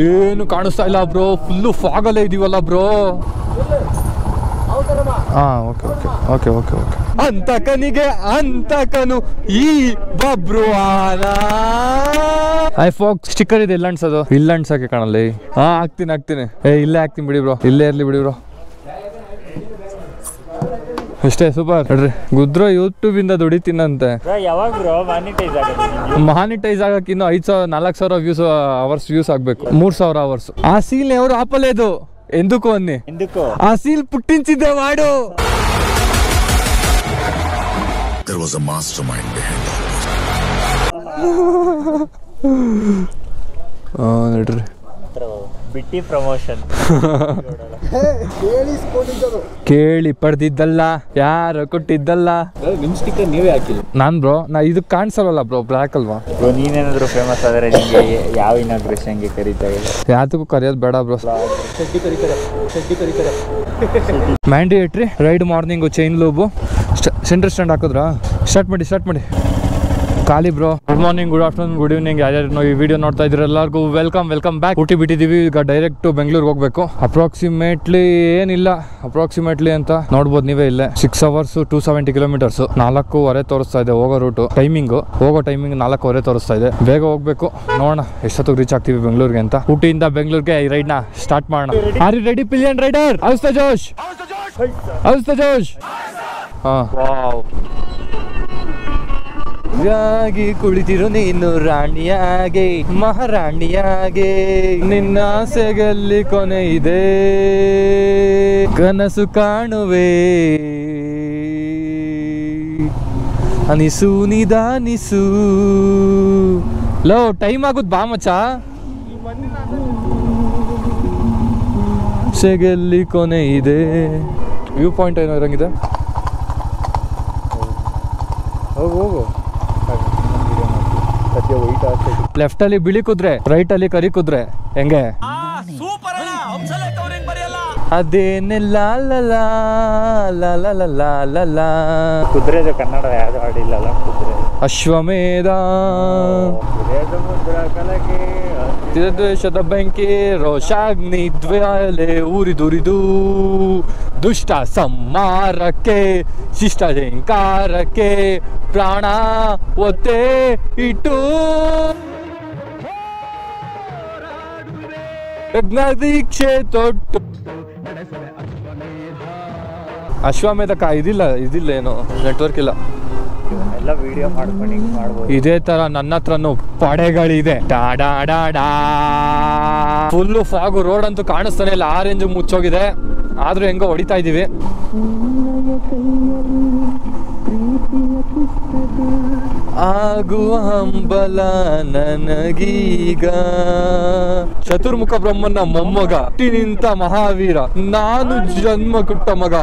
ಏನು ಕಾಣಿಸ್ತಾ ಇಲ್ಲ ಬ್ರೋ, ಫುಲ್ಲು ಫಾಗಲ್ಲೇ ಇದೀವಲ್ಲ bro. Okay okay okay okay okay. ಅಂತಕನಿಗೆ ಅಂತಕನು ಈ ಬಬ್ರುವಾನ. ಫಾಗ್ ಸ್ಟಿಕ್ಕರ್ ಇದೆ, ಇಲ್ಲ ಅನ್ಸೋದು, ಇಲ್ಲ ಅನ್ಸಕ್ಕೆ ಕಾಣಲ್ಲ. ಹಾಕ್ತೀನಿ ಇಲ್ಲೇ ಹಾಕ್ತೀನಿ ಬಿಡಿ ಬ್ರೋ, ಇಲ್ಲೇ ಇರ್ಲಿ ಬಿಡಿ ಬ್ರೋ. ಅಷ್ಟೇ, ಸೂಪರ್. ನೋಡ್ರಿ ಗುದ್ರೋ ಯೂಟ್ಯೂಬ್ ಇಂದ ದುಡಿತೀನಂತೆ. ಮಾನಿಟೈಸ್ ಆಗಕ್ಕೆ ಇನ್ನು 4,000 ವ್ಯೂಸ್ ಆಗ್ಬೇಕು, 3,000 ಅವರ್ಸ್. ಆ ಸೀಲ್ ఎవరు ఆపలేదు, ఎందుకు అన్ని ఆ సీల్ పుట్టించిందే వాడు. There was a mastermind behind all this. ನೋಡ್ರಿ ಬಿಟ್ಟಿ ಪ್ರಮೋಷನ್ ಕೇಳಿ ಪಡೆದಿದ್ದಲ್ಲ, ಯಾರು ಕೊಟ್ಟಿದ್ದಲ್ಲ. ನಿಮ್ ಸ್ಟಿಕ್ಕರ್ ನೀವೇ ಹಾಕಿಲ್ಲ. ನಾನ್ ಬ್ರೋ, ಇದಕ್ಕೆ ಕಾಣಿಸಲ್ಲ ಬ್ರೋ, ಬ್ಲ್ಯಾಕ್ ಅಲ್ವಾ ಬ್ರೋ. ನೀನೇನಾದ್ರು ಫೇಮಸ್ ಆದ್ರೆ ನಿಮಗೆ ಯಾವ ಇನಾಗ್ರೇಷನ್ಗೆ ಕರೀತಾರೆ? ಯಾತಕ್ಕೂ ಕರೆಯೋದು ಬೇಡ bro. Mandatory ride morning, chain lube, centre stand ಹಾಕಿದ್ರಾ? ಸ್ಟಾರ್ಟ್ ಮಾಡಿ. ಖಾಲಿ bro. Good morning, good afternoon, good evening. ಯಾರ್ಯಾರು ಈ ವಿಡಿಯೋ ನೋಡ್ತಾ ಇದ್ರೆ ಎಲ್ಲರಿಗೂ ವೆಲ್ಕಮ್ ಬ್ಯಾಕ್. ಊಟಿ ಬಿಟ್ಟಿದ್ದೀವಿ, ಈಗ ಡೈರೆಕ್ಟ್ ಬೆಂಗಳೂರಿಗೆ ಹೋಗ್ಬೇಕು. ಅಪ್ರಾಕ್ಸಿಮೇಟ್ಲಿ ಅಂತ ನೋಡ್ಬೋದು ನೀವೇ. ಇಲ್ಲೇ 6 hours 270 kilometers, 4:15 ತೋರಿಸ್ತಾ ಇದೆ ಹೋಗೋ ರೂಟು. ಟೈಮಿಂಗ್ 4:15 ತೋರಿಸ್ತಾ ಇದೆ. ಬೇಗ ಹೋಗ್ಬೇಕು, ನೋಡೋಣ ಎಷ್ಟೊತ್ತಿಗೆ ರೀಚ್ ಆಗ್ತೀವಿ ಬೆಂಗಳೂರಿಗೆ ಅಂತ. ಊಟಿಯಿಂದ ಬೆಂಗಳೂರಿಗೆ ಈ ರೈಡ್ನ ಸ್ಟಾರ್ಟ್ ಮಾಡೋಣ. Are you ready pillion rider? How's the josh. ಯಾಗಿ ಕುಳಿತಿರು ನೀನು ರಾಣಿಯಾಗೆ, ಮಹಾರಾಣಿಯಾಗೆ, ನಿನ್ನ ಆಸೆಗಲ್ಲಿ ಕೊನೆ ಇದೆ, ಕನಸು ಕಾಣುವೆ ಅನಿಸು ನಿಧಾನಿಸು. ಲೋ ಟೈಮ್ ಆಗುದ್ ಬಾ ಮಚ್ಚ. ಆಸೆಗಲ್ಲಿ ಕೊನೆ ಇದೆ. ವ್ಯೂ ಪಾಯಿಂಟ್ ಏನೋ ಇರಂಗಿದೆ. ಹೋಗು. ಲೆಫ್ಟ್ ಅಲ್ಲಿ ಬಿಳಿ ಕುದ್ರೆ, ರೈಟ್ ಅಲ್ಲಿ ಕರಿ ಕುದ್ರೆ. ಹೆಂಗೆ ಅದೇನೆಲ್ಲ ಕುದುರೆದು ಕನ್ನಡ ಯಾವ್ದು ಹಾಡಿಲ್ಲಲ್ಲ. ಕುದುರೆ ಅಶ್ವಮೇಧ ದ್ವೇಷದ ಬೆಂಕಿ ರೋಷಾಗ್ನಿ ದ್ವಾಲೆ ಉರಿದುರಿದು ದುಷ್ಟ ಸಂಹಾರಕ್ಕೆ ಶಿಷ್ಟ ಜಂಕಾರಕ್ಕೆ ಪ್ರಾಣ ಒತ್ತೆ ಇಟ್ಟು ದೀಕ್ಷೆ ತೊಟ್ಟು. ಅಶ್ವಮೇಧ ಇದಿಲ್ಲ ಏನೋ ನೆಟ್ವರ್ಕ್ ಇಲ್ಲ. ಎಲ್ಲ ವಿಡಿಯೋ ಮಾಡ್ಬೋದು. ಇದೇ ತರ ನನ್ನ ಹತ್ರನು ಪಡೆಗಳಿದೆ. ಫುಲ್ಲು ಫಾಗು, ರೋಡ್ ಅಂತೂ ಕಾಣಿಸ್ತಾನೆ ಇಲ್ಲ, ಆರೆಂಜ್ ಮುಚ್ಚೋಗಿದೆ. ಆದ್ರೂ ಹೆಂಗೋ ಹೊಡಿತಾ ಇದೀವಿ. ಆಗುವ ಹಂಬಲ ನನಗೀಗ, ಚತುರ್ಮುಖ ಬ್ರಹ್ಮನ ಮೊಮ್ಮಗ, ನಿಂತ ಮಹಾವೀರ, ನಾನು ಜನ್ಮ ಕೊಟ್ಟ ಮಗ,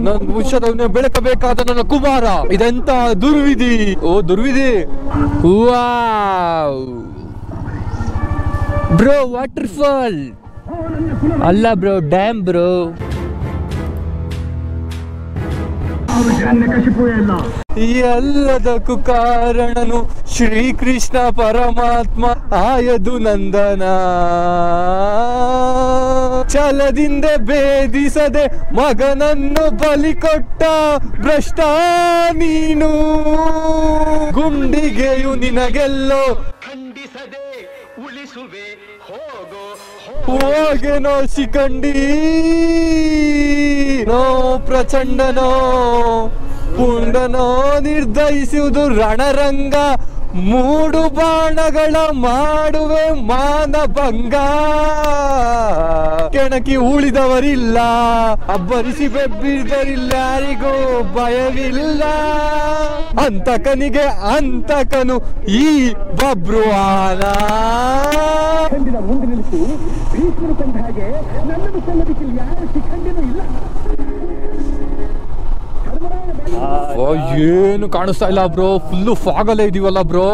ನನ್ನ ವಂಶದವನ್ನೇ ಬೆಳಕಬೇಕಾದ ನನ್ನ ಕುಮಾರ. ಇದೆಂತ ದುರ್ವಿಧಿ, ದುರ್ವಿಧಿ. ಬ್ರೋ ವಾಟರ್ಫಾಲ್ ಅಲ್ಲ ಬ್ರೋ, ಡ್ಯಾಮ್ ಬ್ರೋ. ಎಲ್ಲದಕ್ಕೂ ಕಾರಣನು ಶ್ರೀಕೃಷ್ಣ ಪರಮಾತ್ಮ ಆಯದು ನಂದನ. ಛಲದಿಂದ ಭೇದಿಸದೆ ಮಗನನ್ನು ಬಲಿ ಕೊಟ್ಟ ಭ್ರಷ್ಟ ನೀನು. ಗುಂಡಿಗೆಯು ನಿನಗೆಲ್ಲೋ ಖಂಡಿಸದೆ ಉಳಿಸುವೆ, ಹೋಗೆನೋ ಶಿಖಂಡಿ, ನೋ ಪ್ರಚಂಡನೋ ಪುಂಡನೋ ನಿರ್ಧರಿಸುವುದು ರಣರಂಗ. 3 ಬಾಣಗಳ ಮಾಡುವೆ ಮಾನಭಂಗ. ಕೆಣಕಿ ಉಳಿದವರಿಲ್ಲ, ಅಬ್ಬರಿಸಿ ಬೆಬ್ಬಿದರಿಲ್ಲ, ಯಾರಿಗೂ ಭಯವಿಲ್ಲ. ಅಂತಕನಿಗೆ ಅಂತಕನು ಈ ಬಬ್ರುವಾನ. ಏನು ಕಾಣಿಸ್ತಾ ಇಲ್ಲ ಬ್ರೋ, ಫುಲ್ಲು ಫಾಗಲ್ಲೇ ಇದೀವಲ್ಲ ಬ್ರೋ.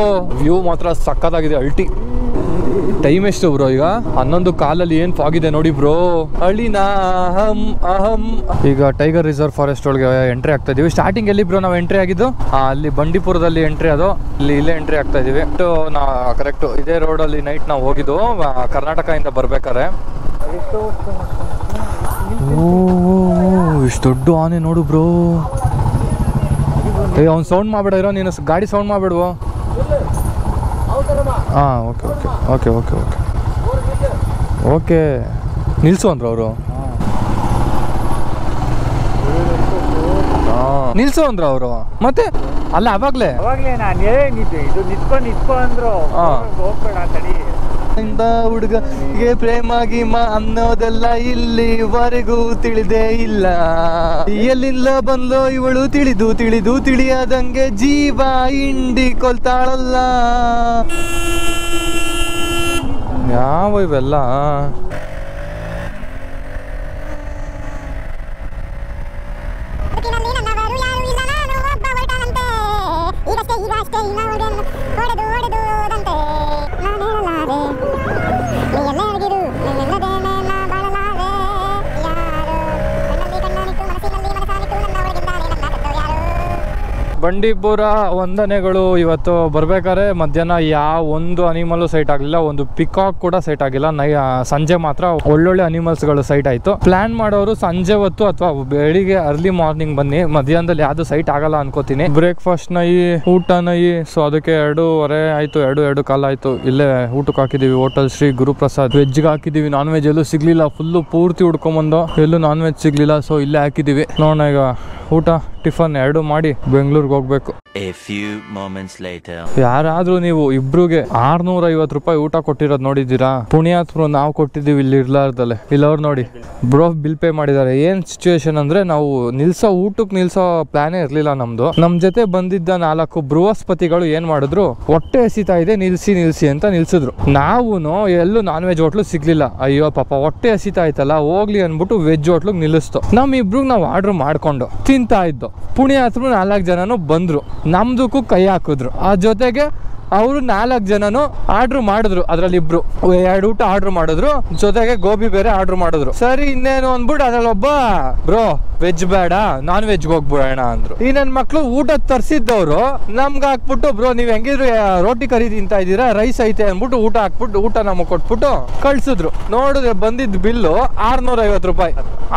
ವ್ಯೂ ಮಾತ್ರ ಸಕ್ಕತ್ತಾಗಿದೆ, ಅಲ್ಟಿ. ಟೈಮ್ ಎಷ್ಟು ಬ್ರೋ ಈಗ 11 ಕಾಲಲ್ಲಿ ಏನ್ ಫಾಗ್ ಇದೆ ನೋಡಿ ಬ್ರೋ. ಅಳಿನಾ ಅಹಂ ಅಹಂ. ಈಗ ಟೈಗರ್ ರಿಸರ್ವ್ ಫಾರೆಸ್ಟ್ ಒಳಗೆ ಎಂಟ್ರಿ ಆಗ್ತಾ ಇದೀವಿ. ಸ್ಟಾರ್ಟಿಂಗ್ ಎಲ್ಲಿ ಬ್ರೋ ನಾವು ಎಂಟ್ರಿ ಆಗಿದ್ದು? ಅಲ್ಲಿ ಬಂಡೀಪುರದಲ್ಲಿ ಎಂಟ್ರಿ ಅದು. ಇಲ್ಲೇ ಎಂಟ್ರಿ ಆಗ್ತಾ ಇದೀವಿ. ನಾ ಕರೆಕ್ಟ್ ಇದೇ ರೋಡ್ ಅಲ್ಲಿ ನೈಟ್ ನಾವು ಹೋಗಿದ್ದು ಕರ್ನಾಟಕದಿಂದ ಬರ್ಬೇಕಾರೆ. ಇಷ್ಟು ದೊಡ್ಡ ಆನೆ ನೋಡು ಬ್ರೋ. ಅವ್ನು ಸೌಂಡ್ ಮಾಡ್ಬೇಡ ಇರೋ, ನೀನು ಗಾಡಿ ಸೌಂಡ್ ಮಾಡ್ಬೇಡ್ವೋ. ಹಾಂ okay okay okay okay okay okay ನಿಲ್ಸು ಅಂದ್ರು ಅವರು. ನಿಲ್ಸು ಅಂದ್ರು ಅವರು. ಮತ್ತೆ ಅಲ್ಲ ಅವಾಗ್ಲೇ ಹುಡುಗಗೆ ಪ್ರೇಮ ಗೀಮ ಅನ್ನೋದೆಲ್ಲ ಇಲ್ಲಿವರೆಗೂ ತಿಳಿದೇ ಇಲ್ಲ. ಎಲ್ಲಿಂದ ಬಂದ್ಲೋ ಇವಳು ತಿಳಿದು ತಿಳಿದು ತಿಳಿಯದಂಗೆ ಜೀವ ಹಿಂಡಿ ಕೊಲ್ತಾಳಲ್ಲ. ಯಾವ ಇವೆಲ್ಲ ಬಂಡೀಪುರ ವಂದನೆಗಳು. ಇವತ್ತು ಬರ್ಬೇಕಾದ್ರೆ ಮಧ್ಯಾಹ್ನ ಯಾವ ಒಂದು ಅನಿಮಲ್ ಸೈಟ್ ಆಗಲಿಲ್ಲ, ಒಂದು ಪಿಕಾಕ್ ಕೂಡ ಸೈಟ್ ಆಗಿಲ್ಲ. ಸಂಜೆ ಮಾತ್ರ ಒಳ್ಳೊಳ್ಳೆ ಅನಿಮಲ್ಸ್ಗಳು ಸೈಟ್ ಆಯ್ತು. ಪ್ಲಾನ್ ಮಾಡೋರು ಸಂಜೆ ಹೊತ್ತು ಅಥವಾ ಬೆಳಿಗ್ಗೆ ಅರ್ಲಿ ಮಾರ್ನಿಂಗ್ ಬನ್ನಿ, ಮಧ್ಯಾಹ್ನದಲ್ಲಿ ಯಾವ್ದು ಸೈಟ್ ಆಗಲ್ಲ ಅನ್ಕೋತೀನಿ. ಬ್ರೇಕ್ಫಾಸ್ಟ್ ನೈ ಊಟ ನೈ, ಸೊ ಅದಕ್ಕೆ 2:15 ಆಯ್ತು, 2 ಕಾಲ ಆಯ್ತು. ಇಲ್ಲೇ ಊಟಕ್ಕೆ ಹಾಕಿದೀವಿ ಹೋಟೆಲ್ ಶ್ರೀ ಗುರುಪ್ರಸಾದ್. ವೆಜ್ಗೆ ಹಾಕಿದೀವಿ, ನಾನ್ ವೆಜ್ ಎಲ್ಲೂ ಸಿಗ್ಲಿಲ್ಲ. ಫುಲ್ಲು ಪೂರ್ತಿ ಹುಡ್ಕೊಂಬಂದು ಎಲ್ಲೂ ನಾನ್ ವೆಜ್ ಸಿಗ್ಲಿಲ್ಲ, ಸೊ ಇಲ್ಲೇ ಹಾಕಿದೀವಿ. ನೋಡೋಣ ಈಗ ಊಟ ಟಿಫನ್ 2 ಮಾಡಿ ಬೆಂಗಳೂರಿಗೆ ಹೋಗ್ಬೇಕು. ಯಾರಾದ್ರೂ ನೀವು ಇಬ್ರಿಗೆ 650 ರೂಪಾಯಿ ಊಟ ಕೊಟ್ಟಿರೋದು ನೋಡಿದ್ದೀರಾ? ಪುಣ್ಯಾತ್ಮರು ನಾವು ಕೊಟ್ಟಿದ್ದೀವಿ ಇಲ್ಲಿ ಇರ್ಲಾರ್ದಲ್ಲೇ. ಇಲ್ಲವ್ರು ನೋಡಿ ಬ್ರೋ ಬಿಲ್ ಪೇ ಮಾಡಿದ್ದಾರೆ. ಏನ್ ಸಿಚುವೇಶನ್ ಅಂದ್ರೆ ನಾವು ಊಟಕ್ಕೆ ನಿಲ್ಸೋ ಪ್ಲಾನೇ ಇರ್ಲಿಲ್ಲ ನಮ್ದು. ನಮ್ ಜೊತೆ ಬಂದಿದ್ದ 4 ಬೃಹಸ್ಪತಿಗಳು ಏನ್ ಮಾಡಿದ್ರು, ಹೊಟ್ಟೆ ಹಸಿತಾ ಇದೆ ನಿಲ್ಸಿ ಅಂತ ನಿಲ್ಸಿದ್ರು. ನಾವು ಎಲ್ಲೂ ನಾನ್ ವೆಜ್ ಹೋಟ್ಲು ಸಿಗ್ಲಿಲ್ಲ. ಅಯ್ಯೋ ಪಾಪ ಹೊಟ್ಟೆ ಹಸಿತಾ ಆಯ್ತಲ್ಲ, ಹೋಗ್ಲಿ ಅನ್ಬಿಟ್ಟು ವೆಜ್ ಹೋಟ್ಲಿಗೆ ನಿಲ್ಲಿಸ್ತು. ನಮ್ ಇಬ್ರಿಗೆ ನಾವು ಆರ್ಡರ್ ಮಾಡ್ಕೊಂಡು ತಿಂತಾ ಇದ್ದು. ಪುಣ್ಯಾತ್ಮರು 4 ಜನನು ಬಂದ್ರು, ನಮ್ದಕ್ಕೂ ಕೈ ಹಾಕಿದ್ರು. ಆ ಜೊತೆಗೆ ಅವರು 4 ಜನನು ಆರ್ಡರ್ ಮಾಡಿದ್ರು. ಅದ್ರಲ್ಲಿ ಇಬ್ರು 2 ಊಟ ಆರ್ಡರ್ ಮಾಡಿದ್ರು, ಜೊತೆಗೆ ಗೋಬಿ ಬೇರೆ ಆರ್ಡರ್ ಮಾಡಿದ್ರು. ಸರಿ ಇನ್ನೇನು ಅಂದ್ಬಿಟ್ಟು ಅದ್ರಲ್ಲಿ ಒಬ್ಬ ಬ್ರೋ ವೆಜ್ ಬೇಡ ನಾನ್ ವೆಜ್ ಹೋಗ್ಬಿಡೋಣ ಅಂದ್ರು. ಈ ನನ್ ಮಕ್ಳು ಊಟ ತರ್ಸಿದ್ದವ್ರು ನಮ್ಗೆ ಹಾಕ್ಬಿಟ್ಟು ಬ್ರೋ ನೀವ್ ಹೆಂಗಿದ್ರು ರೋಟಿ ಕರಿ ತಿಂತಾ ಇದೀರಾ, ರೈಸ್ ಐತೆ ಅಂದ್ಬಿಟ್ಟು ಊಟ ಹಾಕ್ಬಿಟ್ಟು ಊಟ ನಮಗ್ ಕೊಟ್ಬಿಟ್ಟು ಕಳ್ಸಿದ್ರು. ನೋಡಿದ್ರೆ ಬಂದಿದ್ದ ಬಿಲ್ಲು 650 ರೂಪಾಯಿ,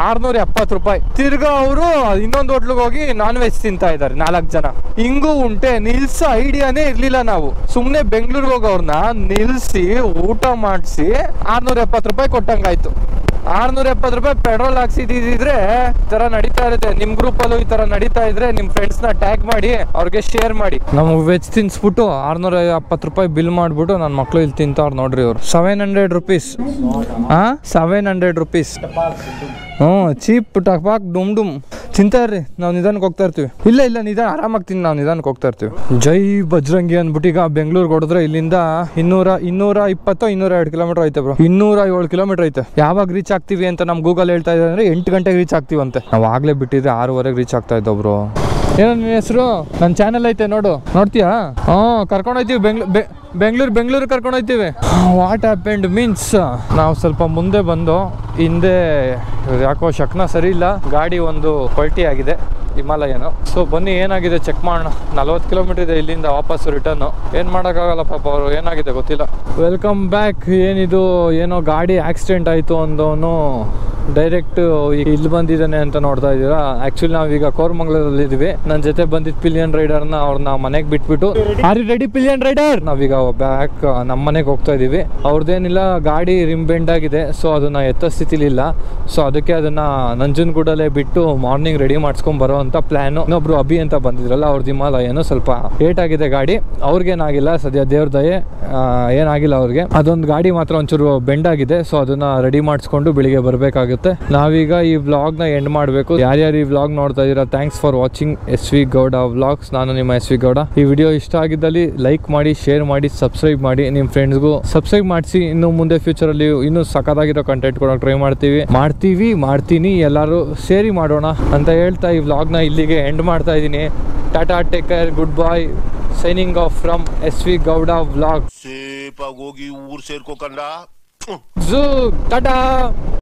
670 ರೂಪಾಯಿ. ತಿರ್ಗಾ ಅವರು ಇನ್ನೊಂದು ಹೋಟ್ಲಿಗೆ ಹೋಗಿ ನಾನ್ ವೆಜ್ ತಿಂತಾ ಇದಾರೆ 4 ಜನ. ಹಿಂಗೂ ಉಂಟೆ ನಿಲ್ಸೋ ಐಡಿಯಾನೇ ಇರ್ಲಿಲ್ಲ. ನಾವು ಸುಮ್ನೆ ಬೆಂಗಳೂರಿಗೆ ಹೋಗೋರ್ನ ನಿಲ್ಸಿ ಊಟ ಮಾಡಿಸಿ 670 ರೂಪಾಯಿ ಕೊಟ್ಟಂಗಾಯ್ತು. 670 ರೂಪಾಯಿ ಪೆಟ್ರೋಲ್ ಹಾಕ್ಸಿದ್ರೆ ಈ ತರ ನಡೀತಾ ಇರುತ್ತೆ. ನಿಮ್ ಗ್ರೂಪ್ ಅಲ್ಲೂ ಈ ತರ ನಡೀತಾ ಇದ್ರೆ ನಿಮ್ ಫ್ರೆಂಡ್ಸ್ ನ ಟ್ಯಾಗ್ ಮಾಡಿ ಅವ್ರಿಗೆ ಶೇರ್ ಮಾಡಿ. ನಮ್ಗೆ ವೆಜ್ ತಿನ್ಸ್ಬಿಟ್ಟು 670 ರೂಪಾಯಿ ಬಿಲ್ ಮಾಡ್ಬಿಟ್ಟು ನನ್ನ ಮಕ್ಳು ಇಲ್ಲಿ ತಿಂತಾವ್ರು ನೋಡ್ರಿ. ಅವ್ರು 700 ರೂಪೀಸ್. 700 ರೂಪೀಸ್. ಚೀಪ್ ಟಪಾಕ್ ಡುಮ್ ಡುಮ್ ತಿಂತಾ ಇರ್ರಿ. ನಾವು ನಿಧಾನಕ್ಕೆ ಹೋಗ್ತಾ ಇರ್ತೀವಿ. ಇಲ್ಲ ನಿಧಾನ ಆರಾಮಾಗಿ ತಿಂದು ನಾವು ನಿಧಾನಕ್ಕೆ ಹೋಗ್ತಾ ಇರ್ತೀವಿ. ಜೈ ಬಜರಂಗಿ ಅಂದ್ಬಿಟ್ಟು ಈಗ ಬೆಂಗಳೂರಿಗೆ ಹೊಡೆದ್ರೆ ಇಲ್ಲಿಂದ 220-202 ಕಿಲೋಮೀಟರ್ ಐತೆ ಬ್ರೋ. 207 ಕಿಲೋಮೀಟರ್ ಐತೆ. ಯಾವಾಗ ರೀಚ್ ಆಗ್ತೀವಿ ಅಂತ ನಮ್ ಗೂಗಲ್ ಹೇಳ್ತಾ ಇದೆ ಅಂದ್ರೆ 8 ಗಂಟೆಗೆ ರೀಚ್ ಆಗ್ತೀವಂತೆ. ನಾವು ಆಗ್ಲೇ ಬಿಟ್ಟಿದ್ರೆ 6:15 ರೀಚ್ ಆಗ್ತಾ ಇದ್ದೋ ಬ್ರೋ. ಏನೋ ನಿನ್ನ ಹೆಸರು? ನನ್ನ ಚಾನೆಲ್ ಐತೆ ನೋಡ್ತೀಯಾ? ಕರ್ಕೊಂಡೋಯ್ತೀವಿ ಬೆಂಗಳೂರು ಕರ್ಕೊಂಡೋಯ್ತೀವಿ. ವಾಟ್ ಹ್ಯಾಪೆಂಡ್ ಮೀನ್ಸ್ ನಾವು ಸ್ವಲ್ಪ ಮುಂದೆ ಬಂದು ಹಿಂದೆ ಯಾಕೋ ಶಕ್ನ ಸರಿ ಇಲ್ಲ, ಗಾಡಿ ಒಂದು ಪಲ್ಟಿ ಆಗಿದೆ ಹಿಮಾಲಯನು. ಸೊ ಬನ್ನಿ ಏನಾಗಿದೆ ಚೆಕ್ ಮಾಡೋಣ. 40 ಕಿಲೋಮೀಟರ್ ಇದೆ ಇಲ್ಲಿಂದ ವಾಪಸ್ ರಿಟರ್ನ್. ಏನ್ ಮಾಡೋಕ್ಕಾಗಲ್ಲ ಪಾಪ, ಅವರು ಏನಾಗಿದೆ ಗೊತ್ತಿಲ್ಲ. Welcome back. ಏನಿದು ಏನೋ ಗಾಡಿ ಆಕ್ಸಿಡೆಂಟ್ ಆಯ್ತು ಅಂದವನು ಡೈರೆಕ್ಟ್ ಇಲ್ಲಿ ಬಂದಿದ್ದಾನೆ ಅಂತ ನೋಡ್ತಾ ಇದ್ದೀರಾ. ಆಕ್ಚುಲಿ ನಾವೀಗ ಕೋರಮಂಗಲದಲ್ಲಿ ಇದೀವಿ. ನನ್ನ ಜೊತೆ ಬಂದಿದ್ದ ಪಿಲಿಯನ್ ರೈಡರ್ನ ಅವ್ರನ್ನ ಮನೆಗೆ ಬಿಟ್ಬಿಟ್ಟು are you ready pillion rider? ನಾವೀಗ ಬ್ಯಾಕ್ ನಮ್ಮ ಮನೆಗೆ ಹೋಗ್ತಾ ಇದೀವಿ. ಅವ್ರದ್ದೇನಿಲ್ಲ, ಗಾಡಿ ರಿಮ್ ಬೆಂಡ್ ಆಗಿದೆ, ಸೊ ಅದನ್ನ ಎತ್ತ ಸ್ಥಿತಿಲಿ ಇಲ್ಲ. ಸೊ ಅದಕ್ಕೆ ಅದನ್ನ ನಂಜನಗೂಡಲ್ಲೇ ಬಿಟ್ಟು ಮಾರ್ನಿಂಗ್ ರೆಡಿ ಮಾಡಿಸ್ಕೊಂಡ್ ಬರೋ ಅಂತ ಪ್ಲಾನು. ಇನ್ನೊಬ್ರು ಅಭಿ ಅಂತ ಬಂದಿದ್ರಲ್ಲ, ಅವ್ರದ್ದು ಹಿಮಾಲಯನು ಸ್ವಲ್ಪ ಏಟ್ ಆಗಿದೆ ಗಾಡಿ. ಅವ್ರಿಗೇನಾಗಿಲ್ಲ ಸದ್ಯ, ದೇವ್ರ ದಯೆ ಏನಾಗಿಲ್ಲ ಅವ್ರಿಗೆ. ಅದೊಂದು ಗಾಡಿ ಮಾತ್ರ ಒಂಚೂರು ಬೆಂಡ್ ಆಗಿದೆ. ಸೊ ಅದನ್ನ ರೆಡಿ ಮಾಡಿಸ್ಕೊಂಡು ಬೆಳಿಗ್ಗೆ ಬರ್ಬೇಕಾಗುತ್ತೆ. ನಾವೀಗ ಈ ವ್ಲಾಗ್ ನ ಎಂಡ್ ಮಾಡಬೇಕು. ಯಾರ್ಯಾರು ಈ ವ್ಲಾಗ್ ನೋಡ್ತಾ ಇದೀರಾ, thanks for watching SV Gowda vlogs. ನಾನು ನಿಮ್ಮ SV ಗೌಡ. ಈ ವಿಡಿಯೋ ಇಷ್ಟ ಆಗಿದ್ದಲ್ಲಿ ಲೈಕ್ ಮಾಡಿ, ಶೇರ್ ಮಾಡಿ, ಸಬ್ಸ್ಕ್ರೈಬ್ ಮಾಡಿ. ನಿಮ್ಮ ಫ್ರೆಂಡ್ಸ್ಗೂ ಸಬ್ಸ್ಕ್ರೈಬ್ ಮಾಡಿಸಿ. ಇನ್ನು ಮುಂದೆ ಫ್ಯೂಚರ್ ಅಲ್ಲಿ ಇನ್ನೂ ಸಖತ್ತಾಗಿರೋ ಕಂಟೆಂಟ್ ಕೊಡೋಕೆ ಟ್ರೈ ಮಾಡ್ತೀನಿ. ಎಲ್ಲರೂ ಸೇರಿ ಮಾಡೋಣ ಅಂತ ಹೇಳ್ತಾ ಈ ವ್ಲಾಗ್ ನ ಇಲ್ಲಿಗೆ ಎಂಡ್ ಮಾಡ್ತಾ ಇದ್ದೀನಿ. Tata, take care, good bye. Signing off from SV Gowda Vlog. ಸೇಫಾಗಿ ಹೋಗಿ ಊರ್ ಸೇರ್ಕೋಕಂಡ ಝೂ ಟಾಟಾ.